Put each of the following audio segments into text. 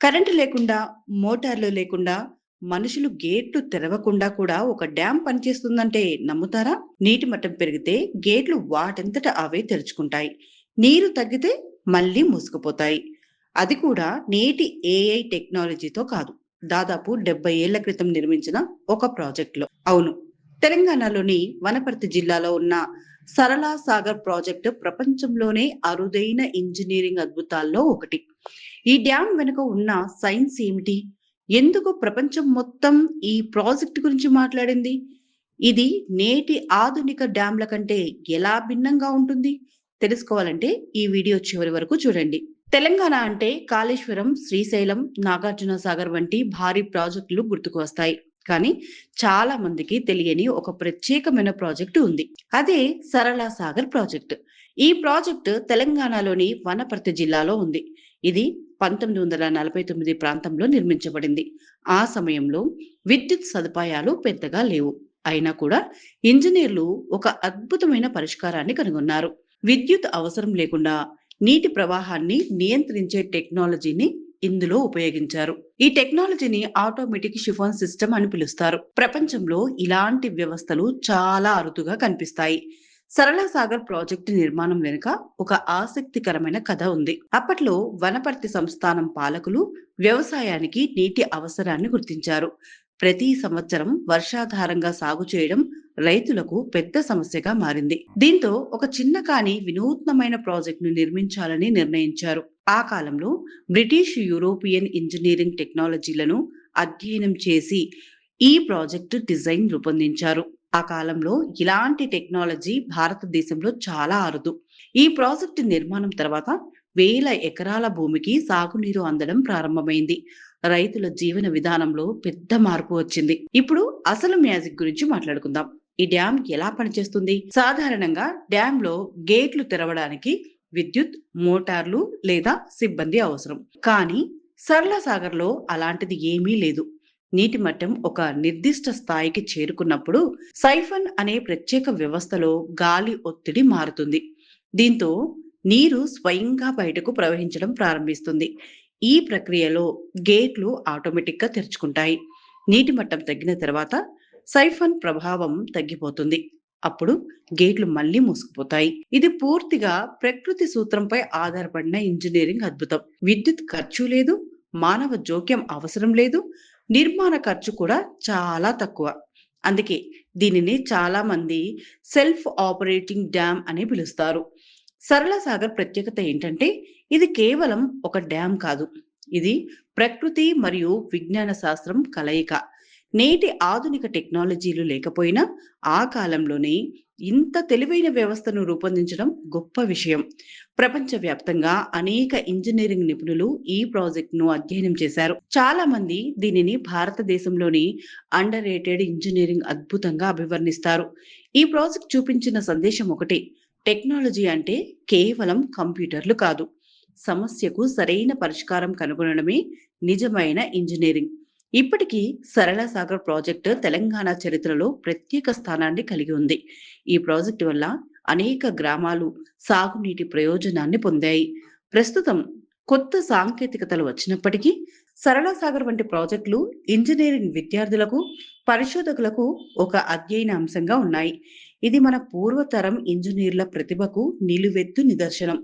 Current లేకుండా, మోటార్లు లేకుండా, మనుషులు గేట్లు తెరవకుండా కూడా ఒక డ్యామ్ పనిచేస్తుందంటే నమ్ముతారా? నీటి మట్టం పెరిగితే గేట్లు వాటంతట అవే తెరుచుకుంటాయి. నీరు తగ్గితే మళ్ళీ మూసుకుపోతాయి. అది కూడా నేటి ఏఐ టెక్నాలజీతో కాదు. దాదాపు 70 ఏళ్ల క్రితం నిర్మించిన ఒక ప్రాజెక్ట్‌లో. అవును. తెలంగాణలోని వనపర్తి జిల్లాలో ఉన్న సరళ సాగర్ ప్రాజెక్టు ప్రపంచంలోనే అరుదైన ఇంజినీరింగ్ అద్భుతాల్లో ఒకటి. ఈ డ్యామ్ వెనుక ఉన్న సైన్స్ ఏమిటి? ఎందుకు ప్రపంచం మొత్తం ఈ ప్రాజెక్ట్ గురించి మాట్లాడింది? ఇది నేటి ఆధునిక డ్యామ్‌ల కంటే ఎలా భిన్నంగా ఉంటుంది? తెలుసుకోవాలంటే ఈ వీడియో చివరి వరకు చూడండి. తెలంగాణ అంటే కాళేశ్వరం, శ్రీశైలం, నాగార్జున సాగర్ వంటి భారీ ప్రాజెక్టులు గుర్తుకు వస్తాయి. కానీ చాలా మందికి తెలియని ఒక ప్రత్యేకమైన ప్రాజెక్టు ఉంది. అదే సరళ సాగర్ ప్రాజెక్ట్. ఈ ప్రాజెక్టు తెలంగాణలోని వనపర్తి జిల్లాలో ఉంది. ఇది 1949 ప్రాంతంలో నిర్మించబడింది. ఆ సమయంలో విద్యుత్ సదుపాయాలు పెద్దగా లేవు. అయినా కూడా ఇంజినీర్లు ఒక అద్భుతమైన పరిష్కారాన్ని కనుగొన్నారు. విద్యుత్ అవసరం లేకుండా నీటి ప్రవాహాన్ని నియంత్రించే టెక్నాలజీని ఇందులో ఉపయోగించారు. ఈ టెక్నాలజీని ఆటోమేటిక్ షిఫాన్ సిస్టమ్ అని పిలుస్తారు. ప్రపంచంలో ఇలాంటి వ్యవస్థలు చాలా అరుదుగా కనిపిస్తాయి. సరళ సాగర్ ప్రాజెక్టు నిర్మాణం వెనుక ఒక ఆసక్తికరమైన కథ ఉంది. అప్పట్లో వనపర్తి సంస్థానం పాలకులు వ్యవసాయానికి నీటి అవసరాన్ని గుర్తించారు. ప్రతి సంవత్సరం వర్షాధారంగా సాగు చేయడం రైతులకు పెద్ద సమస్యగా మారింది. దీంతో ఒక చిన్న కాని వినూత్నమైన ప్రాజెక్టును నిర్మించాలని నిర్ణయించారు. ఆ కాలంలో బ్రిటిష్ యూరోపియన్ ఇంజనీరింగ్ టెక్నాలజీలను అధ్యయనం చేసి ఈ ప్రాజెక్టు డిజైన్ రూపొందించారు. ఆ కాలంలో ఇలాంటి టెక్నాలజీ భారతదేశంలో చాలా అరుదు. ఈ ప్రాజెక్టు నిర్మాణం తర్వాత వేల ఎకరాల భూమికి సాగునీరు అందడం ప్రారంభమైంది. రైతుల జీవన విధానంలో పెద్ద మార్పు వచ్చింది. ఇప్పుడు అసలు మ్యాజిక్ గురించి మాట్లాడుకుందాం. ఈ డ్యామ్ ఎలా పనిచేస్తుంది? సాధారణంగా డ్యామ్ లో గేట్లు తెరవడానికి విద్యుత్, మోటార్లు లేదా సిబ్బంది అవసరం. కానీ సరళ సాగర్ లో అలాంటిది ఏమీ లేదు. నీటి మట్టం ఒక నిర్దిష్ట స్థాయికి చేరుకున్నప్పుడు సైఫన్ అనే ప్రత్యేక వ్యవస్థలో గాలి ఒత్తిడి మారుతుంది. దీంతో నీరు స్వయంగా బయటకు ప్రవహించడం ప్రారంభిస్తుంది. ఈ ప్రక్రియలో గేట్లు ఆటోమేటిక్‌గా తెరుచుకుంటాయి. నీటి మట్టం తగ్గిన తర్వాత సైఫన్ ప్రభావం తగ్గిపోతుంది. అప్పుడు గేట్లు మళ్ళీ మూసుకుపోతాయి. ఇది పూర్తిగా ప్రకృతి సూత్రంపై ఆధారపడిన ఇంజినీరింగ్ అద్భుతం. విద్యుత్ ఖర్చు లేదు, మానవ జోక్యం అవసరం లేదు, నిర్మాణ ఖర్చు కూడా చాలా తక్కువ. అందుకే దీనిని చాలా మంది సెల్ఫ్ ఆపరేటింగ్ డ్యామ్ అని పిలుస్తారు. సరళ సాగర్ ప్రత్యేకత ఏంటంటే ఇది కేవలం ఒక డ్యామ్ కాదు. ఇది ప్రకృతి మరియు విజ్ఞాన శాస్త్రం కలయిక. నేటి ఆధునిక టెక్నాలజీలు లేకపోయినా ఆ కాలంలోనే ఇంత తెలివైన వ్యవస్థను రూపొందించడం గొప్ప విషయం. ప్రపంచవ్యాప్తంగా అనేక ఇంజనీరింగ్ నిపుణులు ఈ ప్రాజెక్టును అధ్యయనం చేశారు. చాలా మంది దీనిని భారతదేశంలోని అండర్ రేటెడ్ ఇంజనీరింగ్ అద్భుతంగా అభివర్ణిస్తారు. ఈ ప్రాజెక్ట్ చూపించిన సందేశం ఒకటే. టెక్నాలజీ అంటే కేవలం కంప్యూటర్లు కాదు. సమస్యకు సరైన పరిష్కారం కనుగొనడమే నిజమైన ఇంజినీరింగ్. ఇప్పటికీ సరళ సాగర్ ప్రాజెక్టు తెలంగాణ చరిత్రలో ప్రత్యేక స్థానాన్ని కలిగి ఉంది. ఈ ప్రాజెక్టు వల్ల అనేక గ్రామాలు సాగునీటి ప్రయోజనాన్ని పొందాయి. ప్రస్తుతం కొత్త సాంకేతికతలు వచ్చినప్పటికీ సరళ సాగర్ వంటి ప్రాజెక్టులు ఇంజనీరింగ్ విద్యార్థులకు, పరిశోధకులకు ఒక అధ్యయన అంశంగా ఉన్నాయి. ఇది మన పూర్వతరం ఇంజనీర్ల ప్రతిభకు నిలువెత్తు నిదర్శనం.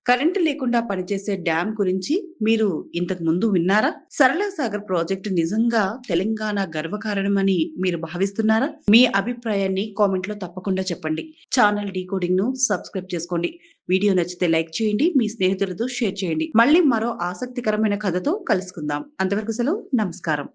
కరెంటు లేకుండా పనిచేసే డ్యామ్ గురించి మీరు ఇంతకు ముందు విన్నారా? సరళ సాగర్ ప్రాజెక్టు నిజంగా తెలంగాణ గర్వకారణమని మీరు భావిస్తున్నారా? మీ అభిప్రాయాన్ని కామెంట్ లో తప్పకుండా చెప్పండి. ఛానల్ డీకోడింగ్ ను సబ్స్క్రైబ్ చేసుకోండి. వీడియో నచ్చితే లైక్ చేయండి, మీ స్నేహితులతో షేర్ చేయండి. మళ్ళీ మరో ఆసక్తికరమైన కథతో కలుసుకుందాం. అంతవరకు సెలవు. నమస్కారం.